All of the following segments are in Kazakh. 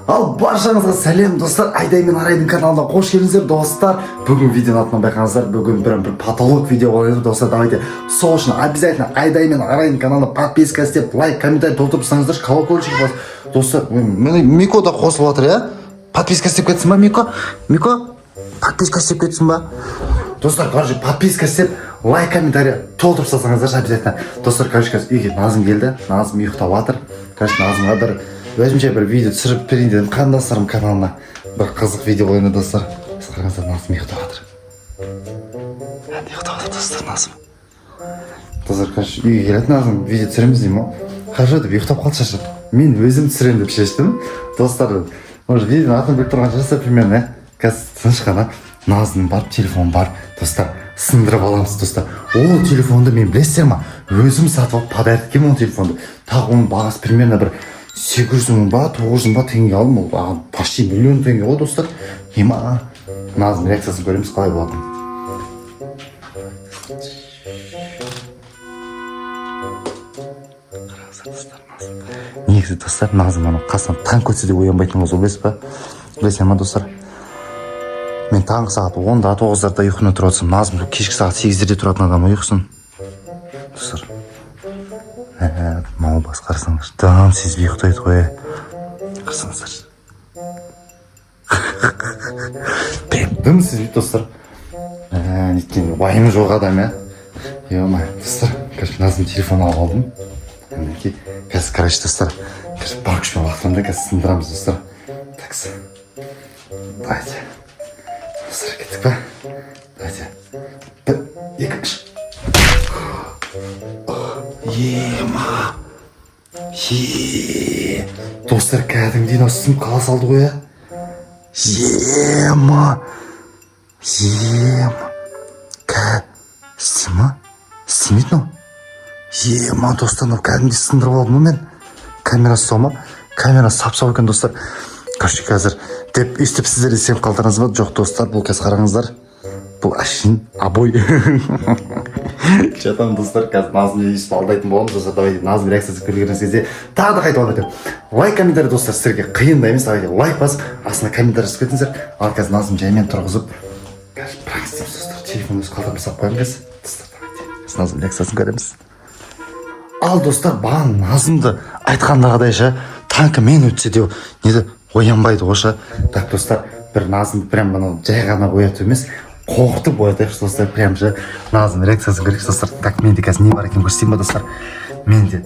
Ал баршаңызға сәлем достар, Айдай мен Арайдың каналына қош келдіңіздер достар. Бүгін видеоны атынан байқаңыздар, бүгін бір потолок видео болады достар. Давайте сол үшін обязательно Айдай мен Арайдың каналына подписка істеп, лайк, комментарий толтырып тастаңыздар, колокольчик басып. Достар, мені Мико да қосылып жатыр, иә? Подписка істеп кетсін ба, Мико? Мико, подписка істеп кетсін ба? Достар, короче, подписка істеп, лайк, комментарий толтырып тастаңыздар обязательно. Достар, короче, үйге Назым келді, Назым ұйықтап жатыр. Короче, Назымға бір өзімше бір видео түсіріп берейін дедім, қандастарым каналына бір қызық видео қойды достар. Қараңыздар, Назым ұйықтап жатыр. Ұйықтап жатыр достар, Назым. Достар, короче, үйге келеді Назым, видео түсіреміз деймін ғой. Қажы деп ұйықтап қалды шашып. Мен өзім түсіремін деп шештім. Достар, может видеоны атын біліп тұрған жаста примерно, қазір тыныш қана Назымның бар, телефон бар. Достар, сындырып аламыз достар. Ол телефонды мен білесіздер ма? Өзім сатып алып подаркем ол телефонды. Тағы оның бағасы примерно бір 800 мың ба, 900 мың ба теңге алдым. Ол почти миллион теңге ғой достар. Ема, Назым реакциясын көреміз қалай болады. Негізі достар, Назым ана қасынан таң көтсе де оянбайтын болса, білесіз ба? Білесіздер ма достар? Мен таңғы сағат 10-да, 9-дарда ұйқыны тұрып отырсам, Назым кешкі сағат 8-дерде тұратын адам ұйқысын. Достар, мау бас қарасаңдар, дам сезбей ұйықтайды ғой. Қарасаңыздар. Прям дым сезбейді достар. Неткен уайымы жоқ адам, иә? Ема, достар, Назым телефон алып алдым. Қазір, короче, достар, бар күшпен уақытымда қазір сындырамыз достар. Таксы. Давайте. Достар, кеттік па? Давайте. 1, 2, 3. Достар, кәдімгідей сынып қала салды ғой, Ема. Істемейді ма? Ема, достар, кәдімгідей сындырып алдым мен. Камерасы сол ма? Камерасы сап-сау екен достар. Короче, қазір деп өйстіп сіздер сеніп қалдыңыз ба? Жоқ достар, бұл қазір қараңыздар. Бұл әшейін обой. Жатам достар, қазір Назым өйстіп алдайтын боламыз достар. Давайте Назым реакциясы көргеніңіз кезде тағы да қайтып алдайтын. Лайк, комментарий достар, сіздерге қиын да емес. Давайте лайк басып, астына комментарий жазып кетіңіздер. Ал қазір Назым жаймен тұрғызып, қазір пранк істейміз достар. Телефонды өз қалтамға салып қоямыз. Достар, давайте Назым реакциясын көреміз. Ал достар, баған Назымды айтқандағыдайша танкі мен өтсе де неді оянбайды ғоша. Так достар, бір Назым прям бұны жай ғана ояту емес, қорқытып оятайықшы достар. Прям же Назым реакциясын көрейікші достар. Так, менде қазір не бар екен көрсетейін ба достар? Менде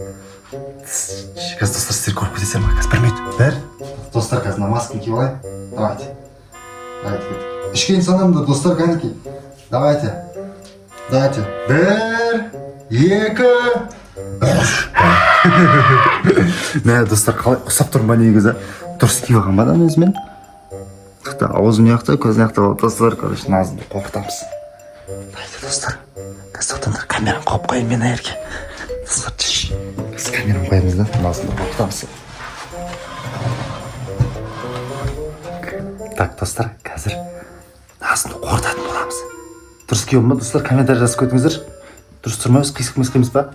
қазір достар, сіздер көріп кетесіздер ма? Қазір бір. Достар, қазір масканы киіп алайын. Давайте. Үшкен санамды достар, кәнекей. Давайте. 1, 2, 3. Мә достар, қалай ұқсап тұрмын ба негізі? Дұрыс киіп алған ба да өзімен? Аузым яқты, көзім яқты болып достар, короче, Назымды қорқытамыз. Дайды достар, қазір тоқтаңдар, камераны қойып қойын мен әйерге. Достар, қазір камераны қойымыз да, Назымды қорқытамыз. Так, достар, қазір Назымды қорқытатын боламыз. Дұрыс киіп ба достар, комментарий жазып кетіңіздер. Дұрыс тұрмаймыз, қисық-мисқымыз ба?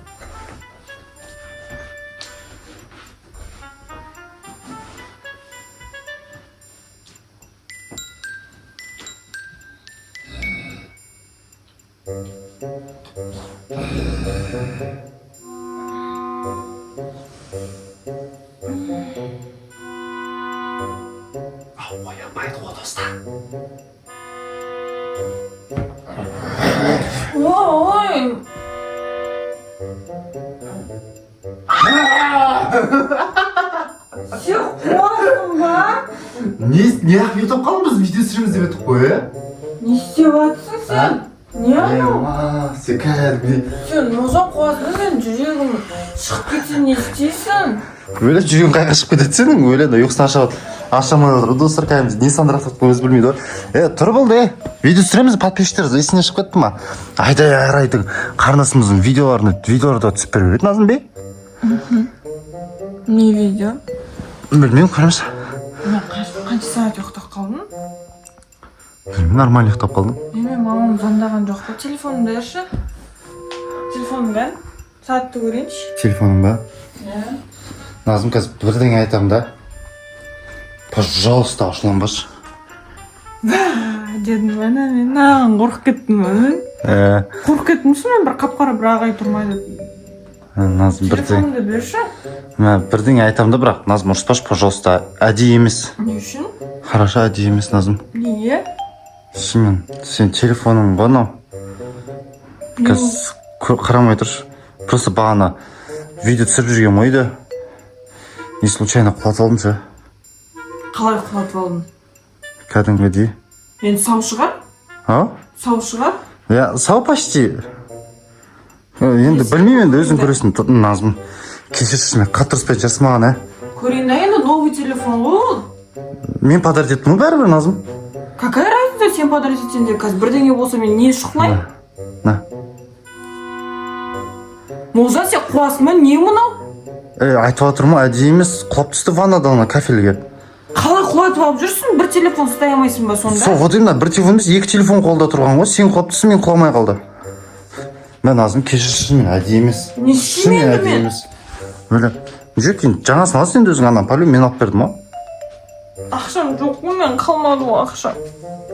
Оянбайды ғой достар. Ой! Сен қуасың ба? Неғып ұйықтап қалдың, біз видео түсіреміз деп едік қой, Не істеп жатсың сен? Не анау? Ема, сен кәдімгідей. Сен ножан қуасың, сен жүрегім шығып кетсе не істейсің? Өлі жүрегің қайға шығып кетеді сенің? Өлі ұйқысын ашамай отыр достар, кәдімгідей. Не сандырақ өзі білмейді ғой. Тұр болды, видео түсіреміз, подписчиктер есіне шығып кетті ма? Айдай Арайдың қарындасымыздың видеоларда түсіп беріп береді Назым бе? Не видео? Білмеймін, көреміз. Қанша сағат ұйықтап қалдың? Білмеймін, нормально ұйықтап қалдым. Мен мамам звондаған жоқ па? Телефонымды берші. Телефоным бәр. Сағатты көрейінші. Телефоным ба? Иә. Назым, қазір бірдеңе айтамын да. Пожалуйста, ашуланбашы. Дедім бана мен қорқып кеттім мен. Қорқып кеттімші мен бір қап-қара бір ағай тұрмайды. Назым Телефонымды берші. бірдеңе айтамын да, бірақ Назым ұрыспашы, пожалуйста. Әдейі емес. Не үшін? Хорошо, әдейі емес, Назым. Неге? Шынымен, сен телефоның ғой анау. Қазір қарамай тұршы. Просто бағана видео түсіріп жүрген ғой үйде. Не случайно құлатып алдым ше. Қалай құлатып алдың? Кәдімгідей. Енді сау шығар? А? Сау шығар? Я сау почти. Енді білмеймін, енді өзің көресің, Назым. Кешірші, мен қатты ұрыспай жасым маған, Көрейін да енді новый телефон ғой ол. Мен подарить еттім ғой бәрібір, Назым. Какая разница сен подарить етсең де, қазір бірдеңе болса мен не шұқылайын? На. Молжан, сен қуасың ба? Не мынау? Айтып отырмын ғой, әдейі емес, құлап түсті ваннада ана кафельге. Қалай құлатып алып жүрсің? Bir телефон ұстай алмайсың ба сонда? Сол, вот именно, бір телефон емес, екі телефон қолда тұрған ғой. Сен құлап түсті, мен құламай қалды. Мен Назым, кешірші, мен әдейі емес. Не үшін енді мен? Өлі, жоқ, жаңасын аласың енді өзің, ана пәлу мен алып бердім, о? Ақшам жоқ қой, мен қалмады ғой ақшам.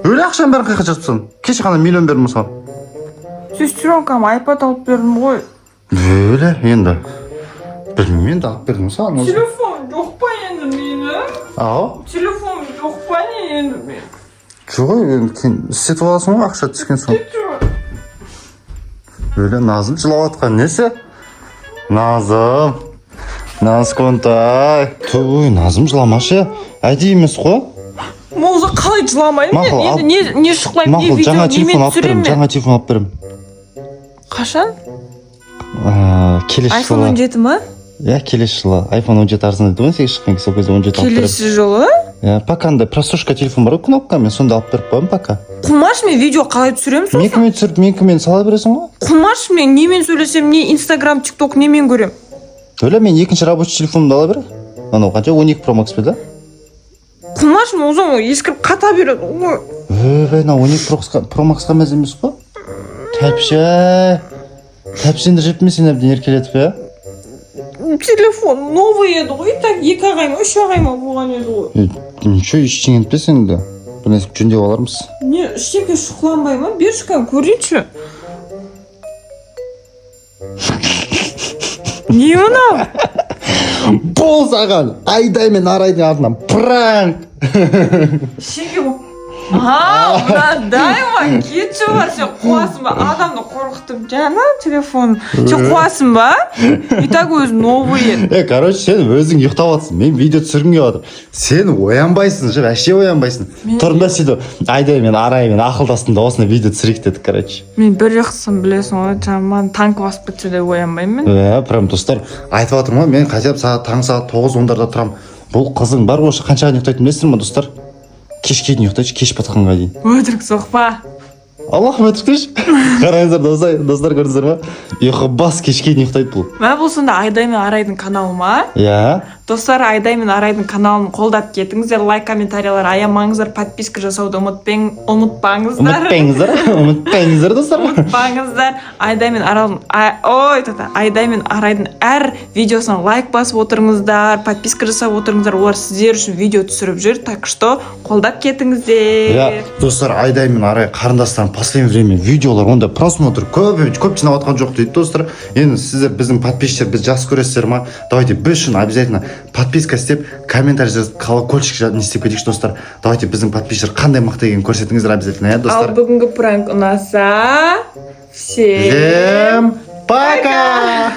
Өлі ақшам бәрін қайқа жатыпсың. Кеше қана миллион бердім мысалы. Сестренкам iPad алып бердім ғой. Өлі, енді. Білмеймін, енді алып бердім мысалы. Телефон жоқ па енді мені? Ау? Телефон жоқ па не енді мен? Жоқ, енді істетіп аласың ғой, ақша түскен соң. Өлі, Назым жылап атқан несі? Назым. Насконтай. Той, Назым жыламашы. Әдейі емес қой. Молжа қалай жыламаймын мен? Енді не шұқылаймын, не видео, немен түсіремін мен? Жаңа телефон алып берем. Қашан? Келесі iPhone жылы. 17 ма? Иә, келесі жылы. iPhone 17 арзан еді ғой, 8 шыққан кезде, сол кезде 17 алып берем. Келесі жылы? Иә, пока андай просушка телефон бар ғой, кнопка, мен сонда алып беріп қоямын, пока. Құмаш, мен видео қалай түсіремін сосын? Менімен түсіріп, менімен сала бересің ғой. Құмаш, мен немен сөйлесем, не Instagram, TikTok немен көрем? Өлі, мен екінші рабочий телефонымды ала бер. Анау қанша, 12 Pro Max бе да? Құмаш, молжан ескіріп қата береді ғой. Ана 12 Pro Max-қа мәз емес қой. Тәпшенді жеп ме сен әбден еркелетіп, иә? Телефон новый еді ғой, так 2 ағай ма, 3 ағай ма болған еді ғой. Ничего, ештеңе етпес енді. Бір нәрсе жөндеп алармыз. Не, ештеңе шұқыланбай ма? Берші кәм, көрейінші. Не мынау? Бол саған, Айдай мен Арайдың артынан пранк! Шеге бұл. Мынадай ма? Кетші бар, сен қуасың ба? Адамды қорқытып жаңа телефон. Сен қуасың ба? И так өзі новый еді. Короче, сен өзің ұйықтап атсың, мен видео түсіргім келіп жатыр. Сен оянбайсың, же, вообще оянбайсың. Тұрдым да сөйтіп, Айдай мен Араймен ақылдастым да осыны видео түсірейік дедік, короче. Мен бір жақсым білесің ғой, жаман танк басып кетсе де оянбаймын мен. Прям достар, айтып жатырмын ғой, мен қайтып таң сағат 9-10-дарда тұрам. Бұл қызың бар ғой, қаншаға ұйықтайтын білесіңдер ма, достар? Кешке дейін ұйықтайшы, кеш батқанға дейін. Өтірік соқпа. Аллахым өтіркеш. Қараңыздар, достар көрдіңіздер ма? Ұйқы бас кешке дейін ұйықтайды бұл. Мә бұл сонда Айдай мен Арайдың каналы ма? Иә. Достар, Айдай мен Арайдың каналын қолдап кетіңіздер, лайк, комментариялар аямаңыздар, подписка жасауды ұмытпаңыздар. Ұмытпаңыздар, достар. Ұмытпаңыздар. Айдай мен Арайдың әр видеосына лайк басып отырыңыздар, подписка жасап отырыңыздар. Олар сіздер үшін видео түсіріп жүр, так что қолдап кетіңіздер. Иә, достар, Айдай мен Арай қарындастарым последнее время видеолар онда просмотр көп жинап атқан жоқ дейді, достар. Енді сіздер біздің подписчиктер біз жақсы көресіздер ма? Давайте біз үшін обязательно подписка істеп, комментарий жазып, колокольчик не істеп кетейікші, достар. Давайте біздің подписчиктер қандай мықты екенін көрсетіңіздер обязательно, иә, достар. Ал бүгінгі пранк ұнаса, всем пока!